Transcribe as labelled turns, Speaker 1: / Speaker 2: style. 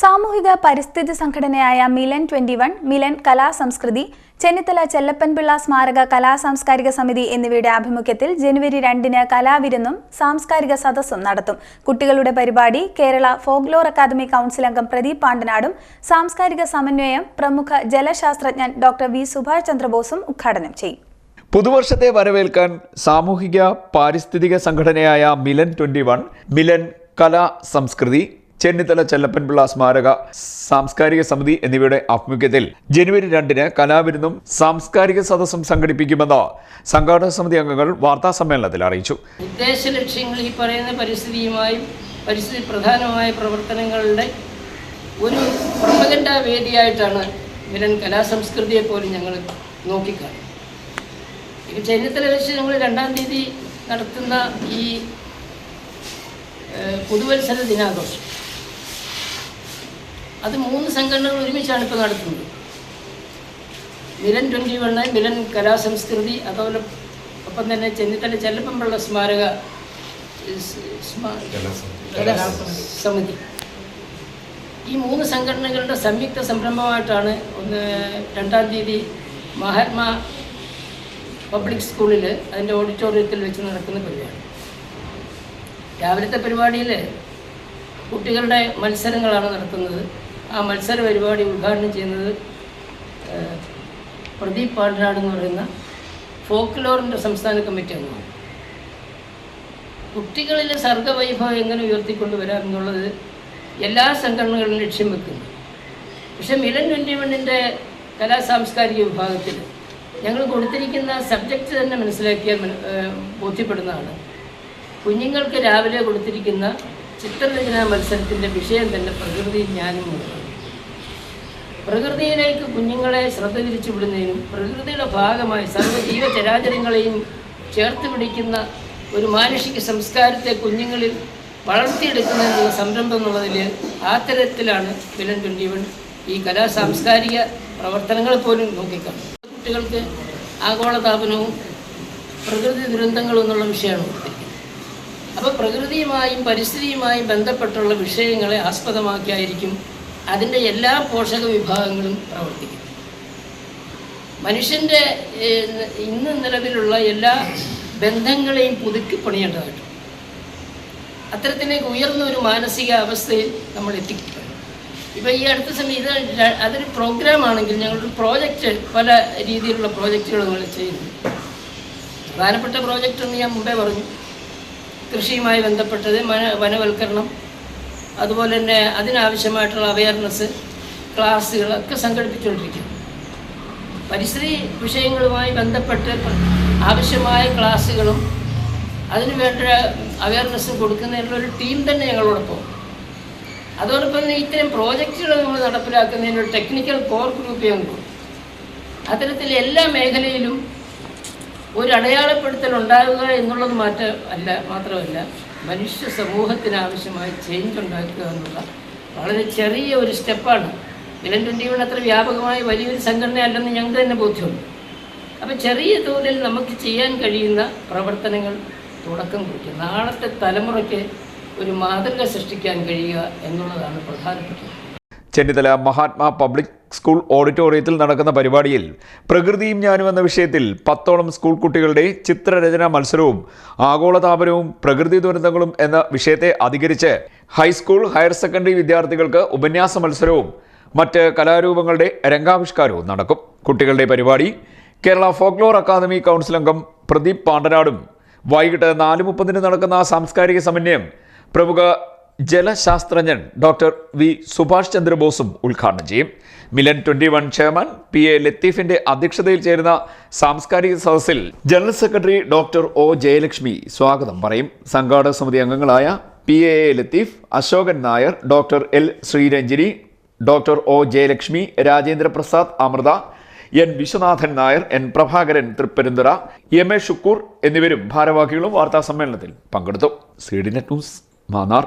Speaker 1: സാമൂഹിക പരിസ്ഥിതി സംഘടനയായ മിലൻ 21, മിലൻ കലാസംസ്കൃതി, ചെന്നിത്തല ചെല്ലപ്പൻപിള്ള സ്മാരക കലാസാംസ്കാരിക സമിതി എന്നിവയുടെ ആഭിമുഖ്യത്തിൽ ജനുവരി 2-ന് കലാവിരുന്നും സാംസ്കാരിക സദസ്സും നടത്തും. കുട്ടികളുടെ പരിപാടി കേരള ഫോക്ലോർ അക്കാദമി കൗൺസിൽ അംഗം പ്രദീപ് പാണ്ടനാടും സാംസ്കാരിക സമന്വയം പ്രമുഖ ജലശാസ്ത്രജ്ഞൻ ഡോക്ടർ വി സുഭാഷ് ചന്ദ്രബോസും ഉദ്ഘാടനം ചെയ്യും.
Speaker 2: പുതുവർഷത്തെ വരവേൽക്കാൻ സാമൂഹിക പാരിസ്ഥിതിക സംഘടനയായ മിലൻ 21, മിലൻ കലാ സംസ്കൃതി, ചെന്നിത്തല ചെല്ലപ്പൻപിള്ള സ്മാരക സാംസ്കാരിക സമിതി എന്നിവയുടെ ആഭിമുഖ്യത്തിൽ ജനുവരി 2-ന് കലാവിരുന്നും സാംസ്കാരിക സദസ്സും സംഘടിപ്പിക്കുമെന്ന് സംഘാടക സമിതി അംഗങ്ങൾ വാർത്താസമ്മേളനത്തിൽ അറിയിച്ചു.
Speaker 3: ഉദ്ദേശ ലക്ഷ്യങ്ങൾ ഈ പറയുന്ന പരിസ്ഥിതി പ്രധാനമായ പ്രവർത്തനങ്ങളുടെ ഒരു പ്രൊപ്പഗൻഡാ വേദിയായിട്ടാണ് മിലൻ കലാസംസ്കൃതിയെ പോലും ഞങ്ങൾ നോക്കിക്കാണും. ഇപ്പോൾ ചെന്നിത്തല വെച്ച് ഞങ്ങൾ 2-ാം തീയതി നടത്തുന്ന ഈ പുതുവത്സര ദിനാഘോഷം അത് 3 സംഘടനകൾ ഒരുമിച്ചാണ് ഇപ്പോൾ നടത്തുന്നത്. മിലൻ 21, മിലൻ കലാസംസ്കൃതി, അതുപോലെ ഒപ്പം തന്നെ ചെന്നിത്തല ചെല്ലപ്പൻപിള്ള സ്മാരക സമിതി. ഈ 3 സംഘടനകളുടെ സംയുക്ത സംരംഭമായിട്ടാണ് 2-ാം തീയതി മഹാത്മാ പബ്ലിക് സ്കൂളിൽ അതിൻ്റെ ഓഡിറ്റോറിയത്തിൽ വെച്ച് നടക്കുന്ന പരിപാടി. രാവിലത്തെ പരിപാടിയിൽ കുട്ടികളുടെ മത്സരങ്ങളാണ് നടത്തുന്നത്. ആ മത്സര പരിപാടി ഉദ്ഘാടനം ചെയ്യുന്നത് പ്രദീപ് പാണ്ടനാട് എന്ന് പറയുന്ന ഫോക്ലോറിൻ്റെ സംസ്ഥാന കമ്മിറ്റി അംഗമാണ്. കുട്ടികളിലെ സർഗവൈഭവം എങ്ങനെ ഉയർത്തിക്കൊണ്ടുവരാമെന്നുള്ളത് എല്ലാ സംഘടനകളും ലക്ഷ്യം വെക്കുന്നു. പക്ഷേ മിലൻ 21-ൻ്റെ കലാസാംസ്കാരിക വിഭാഗത്തിൽ ഞങ്ങൾ കൊടുത്തിരിക്കുന്ന സബ്ജക്റ്റ് തന്നെ മനസ്സിലാക്കിയാൽ ബോധ്യപ്പെടുന്നതാണ്. കുഞ്ഞുങ്ങൾക്ക് രാവിലെ കൊടുത്തിരിക്കുന്ന ചിത്രരചനാ മത്സരത്തിൻ്റെ വിഷയം തന്നെ പ്രകൃതി ജ്ഞാനമുള്ളതാണ്. പ്രകൃതിയിലേക്ക് കുഞ്ഞുങ്ങളെ ശ്രദ്ധ തിരിച്ചു വിടുന്നതിനും പ്രകൃതിയുടെ ഭാഗമായി സർവ്വജീവചരാചരങ്ങളെയും ചേർത്ത് പിടിക്കുന്ന ഒരു മാനുഷിക സംസ്കാരത്തെ കുഞ്ഞുങ്ങളിൽ വളർത്തിയെടുക്കുന്നതിനുള്ള സംരംഭം എന്നുള്ളതിൽ ആ തരത്തിലാണ് മിലൻ 21 ഈ കലാസാംസ്കാരിക പ്രവർത്തനങ്ങൾ പോലും നോക്കിക്കാണും. കുട്ടികൾക്ക് ആഗോളതാപനവും പ്രകൃതി ദുരന്തങ്ങളും എന്നുള്ള വിഷയമാണ് കൊടുത്തിരിക്കുന്നത്. അപ്പോൾ പ്രകൃതിയുമായും പരിസ്ഥിതിയുമായും ബന്ധപ്പെട്ടുള്ള വിഷയങ്ങളെ ആസ്പദമാക്കിയായിരിക്കും അതിൻ്റെ എല്ലാ പോഷക വിഭാഗങ്ങളും പ്രവർത്തിക്കുന്നത്. മനുഷ്യൻ്റെ ഇന്ന് നിലവിലുള്ള എല്ലാ ബന്ധങ്ങളെയും പുതുക്കി പണിയേണ്ടതായിട്ട് അത്തരത്തിലേക്ക് ഉയർന്ന ഒരു മാനസിക അവസ്ഥയിൽ നമ്മൾ എത്തിക്കുക. ഇപ്പോൾ ഈ അടുത്ത സമയം അതൊരു പ്രോഗ്രാമാണെങ്കിൽ ഞങ്ങളൊരു പ്രോജക്റ്റ്, പല രീതിയിലുള്ള പ്രോജക്റ്റുകൾ നമ്മൾ ചെയ്യുന്നു. പ്രധാനപ്പെട്ട പ്രോജക്റ്റ് എന്ന് ഞാൻ മുമ്പേ പറഞ്ഞു, കൃഷിയുമായി ബന്ധപ്പെട്ടത്, വനവൽക്കരണം, അതുപോലെ തന്നെ അതിനാവശ്യമായിട്ടുള്ള അവയർനെസ് ക്ലാസ്സുകളൊക്കെ സംഘടിപ്പിച്ചുകൊണ്ടിരിക്കുന്നു. പരിസ്ഥിതി വിഷയങ്ങളുമായി ബന്ധപ്പെട്ട് ആവശ്യമായ ക്ലാസ്സുകളും അതിന് വേണ്ട അവയർനെസ്സും കൊടുക്കുന്നതിനുള്ളൊരു ടീം തന്നെ ഞങ്ങളോടൊപ്പം. അതോടൊപ്പം തന്നെ ഇത്തരം പ്രോജക്റ്റുകൾ നമ്മൾ നടപ്പിലാക്കുന്നതിനൊരു ടെക്നിക്കൽ കോർ ഗ്രൂപ്പ് ഞങ്ങൾക്ക്. അത്തരത്തിൽ എല്ലാ മേഖലയിലും ഒരു അടയാളപ്പെടുത്തൽ ഉണ്ടാകുക എന്നുള്ളത് മാത്രമല്ല മനുഷ്യ സമൂഹത്തിന് ആവശ്യമായ ചേഞ്ച് ഉണ്ടാക്കുക എന്നുള്ള വളരെ ചെറിയ ഒരു സ്റ്റെപ്പാണ്. മിലൻ 21 അത്ര വ്യാപകമായ വലിയൊരു സംഘടന അല്ലെന്ന് ഞങ്ങൾക്ക് തന്നെ ബോധ്യമുണ്ട്. അപ്പോൾ ചെറിയ തോതിൽ നമുക്ക് ചെയ്യാൻ കഴിയുന്ന പ്രവർത്തനങ്ങൾ തുടക്കം കുറിക്കുക, നാളത്തെ തലമുറയ്ക്ക് ഒരു മാതൃക സൃഷ്ടിക്കാൻ കഴിയുക എന്നുള്ളതാണ് പ്രധാനപ്പെട്ടത്.
Speaker 2: ചെന്നിത്തല മഹാത്മാ പബ്ലിക് സ്കൂൾ ഓഡിറ്റോറിയത്തിൽ നടക്കുന്ന പരിപാടിയിൽ പ്രകൃതിയും ഞാനും എന്ന വിഷയത്തിൽ 10ഓളം സ്കൂൾ കുട്ടികളുടെ ചിത്രരചനാ മത്സരവും ആഗോളതാപനവും പ്രകൃതി ദുരന്തങ്ങളും എന്ന വിഷയത്തെ അധികരിച്ച് ഹൈസ്കൂൾ, ഹയർ സെക്കൻഡറി വിദ്യാർത്ഥികൾക്ക് ഉപന്യാസ മത്സരവും മറ്റ് കലാരൂപങ്ങളുടെ രംഗാവിഷ്കാരവും നടക്കും. കുട്ടികളുടെ പരിപാടി കേരള ഫോക്ലോർ അക്കാദമി കൗൺസിൽ അംഗം പ്രദീപ് പാണ്ടനാടും വൈകിട്ട് 4:30 നടക്കുന്ന സാംസ്കാരിക സമന്വയം പ്രമുഖ ജലശാസ്ത്രജ്ഞൻ ഡോക്ടർ വി സുഭാഷ് ചന്ദ്രബോസും ഉദ്ഘാടനം ചെയ്യും. മിലൻ 21 ചെയർമാൻ PA ലത്തീഫിന്റെ അധ്യക്ഷതയിൽ ചേരുന്ന സാംസ്കാരിക സദസ്സിൽ general secretary doctor O Jayalakshmi സ്വാഗതം പറയും. സംഘാടക സമിതി അംഗങ്ങളായ PA Latheef, Ashokan Nair, doctor L Sreeranjini, doctor O Jayalakshmi, Rajendra Prasad Amritha, N Viswanathan Nair, N Prabhakaran Thripparunthara, MA Shukkoor എന്നിവരും ഭാരവാഹികളും വാർത്താ സമ്മേളനത്തിൽ പങ്കെടുത്തു. CDNet news, Mannar.